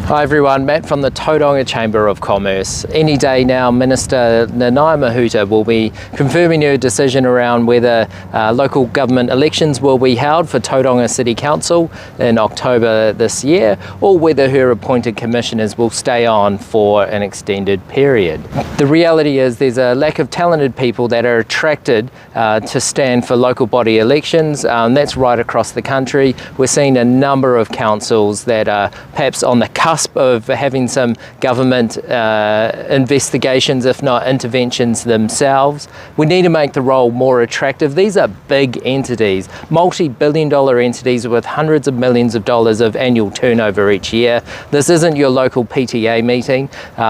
Hi everyone, Matt from the Tauranga Chamber of Commerce. Any day now, Minister Nanaia Mahuta will be confirming her decision around whether local government elections will be held for Tauranga City Council in October this year, or whether her appointed commissioners will stay on for an extended period. The reality is there's a lack of talented people that are attracted to stand for local body elections. That's right across the country. We're seeing a number of councils that are perhaps on the cusp of having some government investigations, if not interventions themselves. We need to make the role more attractive. These are big entities, multi-billion-dollar entities with hundreds of millions of dollars of annual turnover each year. This isn't your local PTA meeting.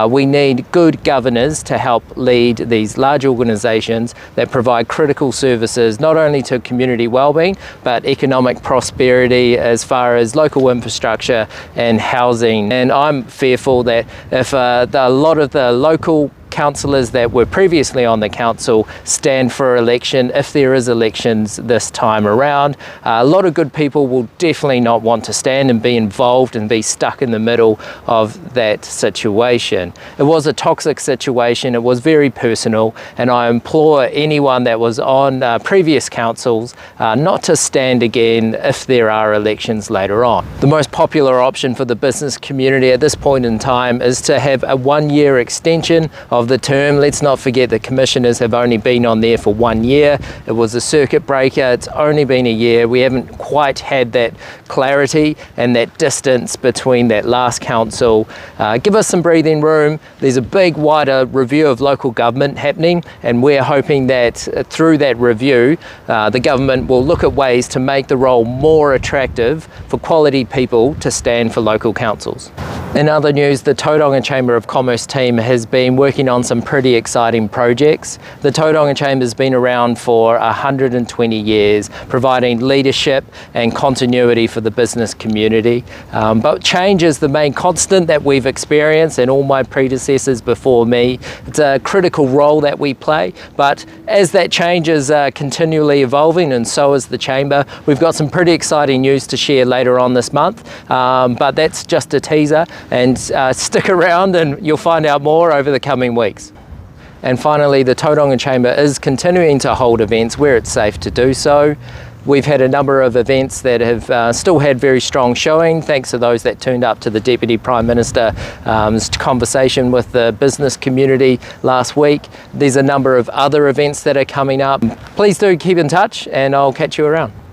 We need good governors to help lead these large organisations that provide critical services not only to community wellbeing but economic prosperity as far as local infrastructure and housing. And I'm fearful that if a lot of the local councillors that were previously on the council stand for election, if there is elections this time around, a lot of good people will definitely not want to stand and be involved and be stuck in the middle of that situation. It was a toxic situation, it was very personal, and I implore anyone that was on previous councils not to stand again if there are elections later on. The most popular option for the business community at this point in time is to have a one-year extension of the term. Let's not forget the commissioners have only been on there for 1 year. It was a circuit breaker. It's only been a year. We haven't quite had that clarity and that distance between that last council. Give us some breathing room. There's a big wider review of local government happening, and we're hoping that through that review the government will look at ways to make the role more attractive for quality people to stand for local councils. In other news, the Tauranga Chamber of Commerce team has been working on some pretty exciting projects. The Tauranga Chamber has been around for 120 years, providing leadership and continuity for the business community. But change is the main constant that we've experienced, and all my predecessors before me. It's a critical role that we play, but as that change is continually evolving, and so is the Chamber, we've got some pretty exciting news to share later on this month, but that's just a teaser. And stick around and you'll find out more over the coming weeks. And finally, the Tauranga Chamber is continuing to hold events where it's safe to do so. We've had a number of events that have still had very strong showing, thanks to those that turned up to the Deputy Prime Minister's conversation with the business community last week. There's a number of other events that are coming up. Please do keep in touch, and I'll catch you around.